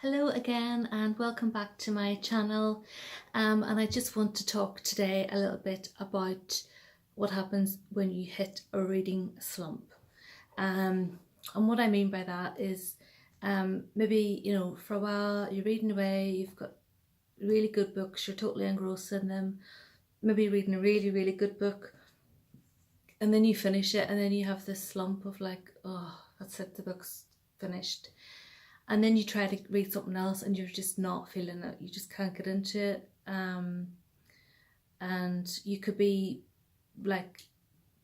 Hello again and welcome back to my channel, and I just want to talk today a little bit about what happens when you hit a reading slump. And what I mean by that is maybe for a while you're reading away, you've got really good books, you're totally engrossed in them, maybe reading a really good book, and then you finish it and then you have this slump of like, oh, that's it, the book's finished. And then you try to read something else and you're just not feeling it. You just can't get into it. And you could be like,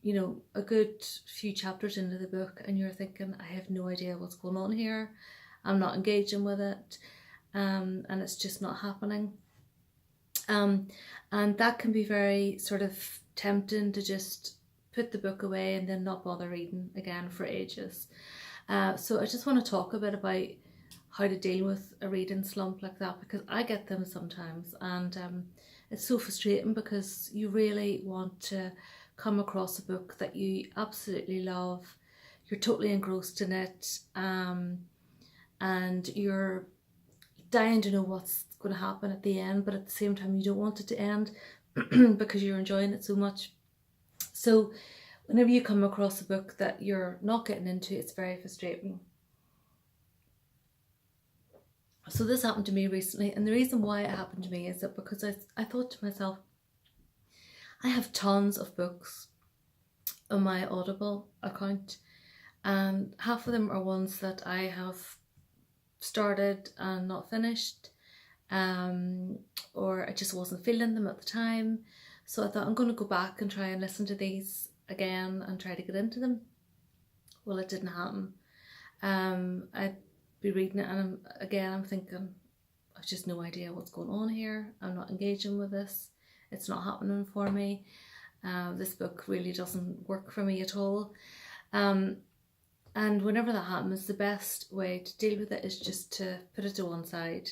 a good few chapters into the book and you're thinking, I have no idea what's going on here. I'm not engaging with it. And it's just not happening. And that can be very sort of tempting to just put the book away and then not bother reading again for ages. So I just want to talk a bit about how to deal with a reading slump like that, because I get them sometimes, and it's so frustrating because you really want to come across a book that you absolutely love, you're totally engrossed in it, and you're dying to know what's going to happen at the end, but at the same time you don't want it to end because you're enjoying it so much. So whenever you come across a book that you're not getting into, it's very frustrating. So this happened to me recently, and the reason why it happened to me is that because I thought to myself, I have tons of books on my Audible account, and half of them are ones that I have started and not finished, or I just wasn't feeling them at the time. So I thought I'm going to go back and try and listen to these again and try to get into them. Well, it didn't happen. I'd be reading it and I'm thinking, I've just no idea what's going on here. I'm not engaging with this. It's not happening for me. This book really doesn't work for me at all. And whenever that happens, the best way to deal with it is just to put it to one side,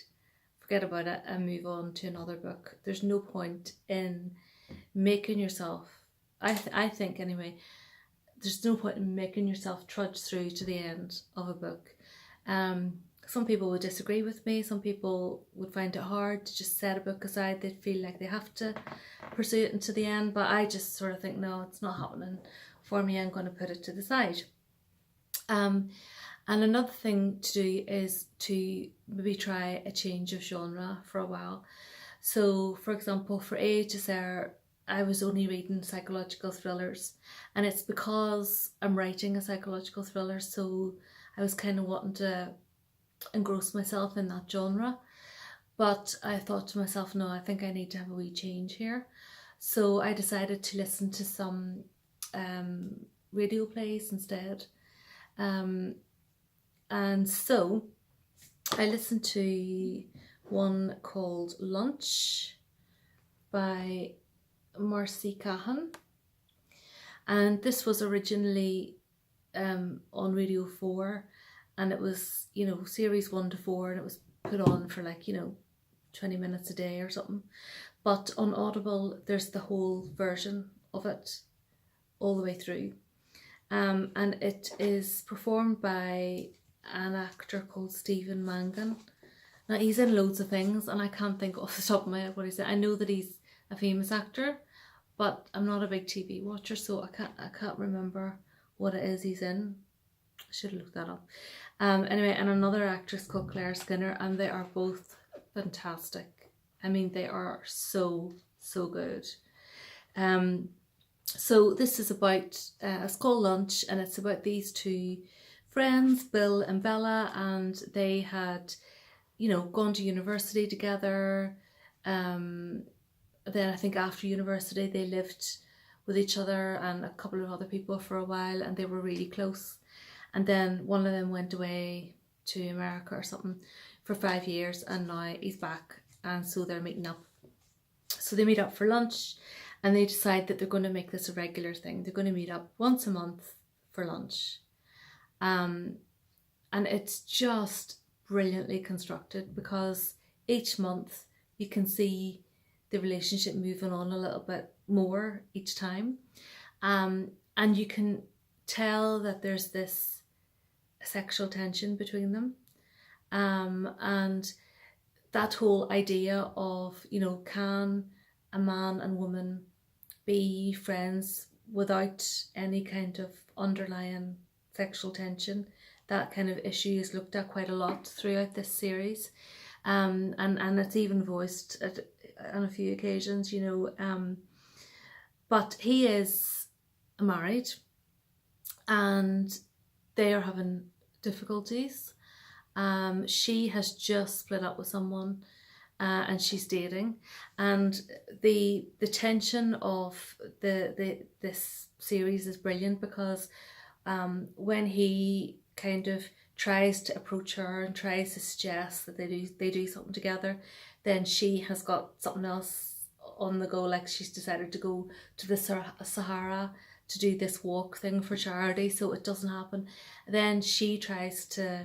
forget about it and move on to another book. There's no point in making yourself, I think anyway, there's no point in making yourself trudge through to the end of a book. Some people would disagree with me. Some people would find it hard to just set a book aside. They'd feel like they have to pursue it into the end, but I just sort of think, no, it's not happening for me. I'm going to put it to the side. And another thing to do is to maybe try a change of genre for a while. So for example, for ages there, I was only reading psychological thrillers, and it's because I'm writing a psychological thriller, so I was kind of wanting to engross myself in that genre. But I thought to myself, no, I think I need to have a wee change here. So I decided to listen to some radio plays instead. And so I listened to one called Lunch by Marcy Kahan, and this was originally on Radio 4, and it was series 1 to 4, and it was put on for like 20 minutes a day or something. But on Audible there's the whole version of it all the way through, and it is performed by an actor called Stephen Mangan. Now he's in loads of things and I can't think off the top of my head what he's in. I know that he's a famous actor, but I'm not a big TV watcher, so I can't remember what it is he's in. I should have looked that up. Anyway, and another actress called Claire Skinner, and they are both fantastic. I mean, they are so good. So this is about, it's called Lunch, and it's about these two friends, Bill and Bella, and they had, gone to university together. Then I think after university they lived with each other and a couple of other people for a while, and they were really close. And then one of them went away to America or something for 5 years, and now he's back, and so they're meeting up. So they meet up for lunch, and they decide that they're going to make this a regular thing. They're going to meet up once a month for lunch. And it's just brilliantly constructed because each month you can see the relationship moving on a little bit more each time, and you can tell that there's this sexual tension between them, And that whole idea of, you know, can a man and woman be friends without any kind of underlying sexual tension? That kind of issue is looked at quite a lot throughout this series, and it's even voiced on a few occasions, you know. But he is married, and they are having difficulties. She has just split up with someone, and she's dating, and the tension of this series is brilliant, because when he kind of tries to approach her and tries to suggest that they do something together, then she has got something else on the go. Like, she's decided to go to the Sahara to do this walk thing for charity, so it doesn't happen. Then she tries to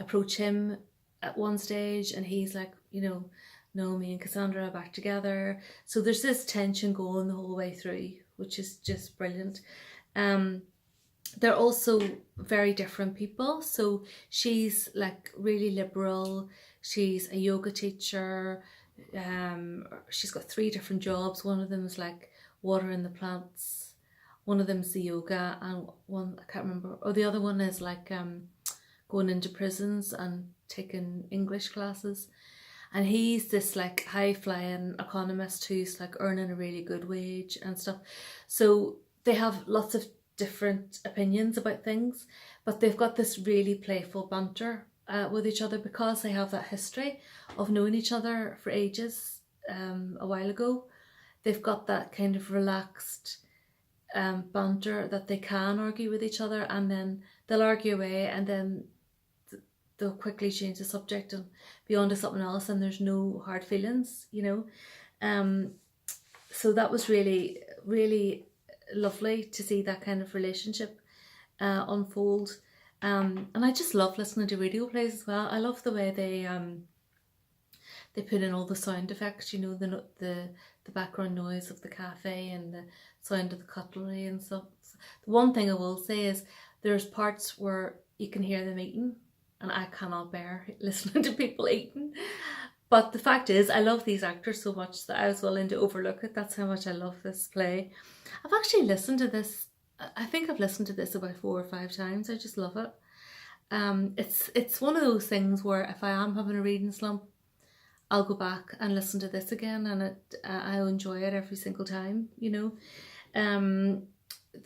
approach him at one stage, and he's like, you know, no, me and Cassandra are back together. So there's this tension going the whole way through, which is just brilliant. They're also very different people. So she's like really liberal. She's a yoga teacher. She's got 3 different jobs. One of them is like watering the plants. One of them's the yoga, and one, I can't remember. Oh, the other one is like going into prisons and taking English classes. And he's this like high flying economist who's like earning a really good wage and stuff. So they have lots of different opinions about things, but they've got this really playful banter with each other, because they have that history of knowing each other for ages a while ago. They've got that kind of relaxed banter that they can argue with each other, and then they'll argue away, and then they'll quickly change the subject and be on to something else, and there's no hard feelings, you know. So that was really, really lovely to see that kind of relationship unfold. And I just love listening to radio plays as well. I love the way they put in all the sound effects, you know, the background noise of the cafe and the sound of the cutlery and stuff. The one thing I will say is there's parts where you can hear them eating, and I cannot bear listening to people eating. But the fact is, I love these actors so much that I was willing to overlook it. That's how much I love this play. I've actually listened to this, I think I've listened to this about 4 or 5 times. I just love it. It's one of those things where if I am having a reading slump, I'll go back and listen to this again, and I'll enjoy it every single time, you know.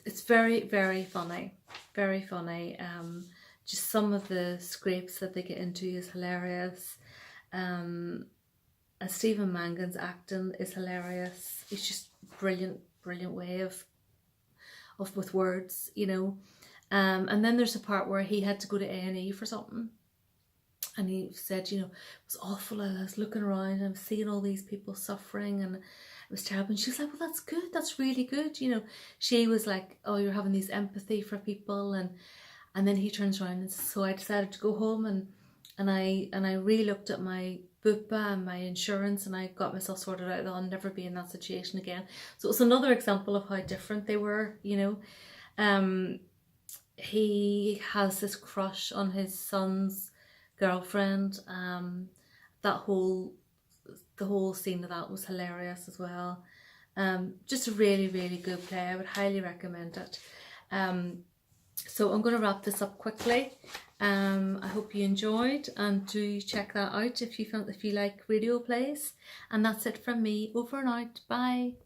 It's very, very funny. Very funny. Just some of the scrapes that they get into is hilarious. And Stephen Mangan's acting is hilarious. It's just brilliant, brilliant way of with words, you know. And then there's a part where he had to go to A&E for something, and he said, you know, it was awful. I was looking around and I was seeing all these people suffering, and it was terrible. And she was like, well, that's good. That's really good. You know, she was like, oh, you're having this empathy for people. And then he turns around, and so I decided to go home, and I re-looked at my bupa and my insurance, and I got myself sorted out that I'll never be in that situation again. So it's another example of how different they were, you know. He has this crush on his son's girlfriend. The whole scene of that was hilarious as well. Just a really, really good play. I would highly recommend it. So I'm going to wrap this up quickly. I hope you enjoyed, and do check that out if you like radio plays. And that's it from me. Over and out. Bye.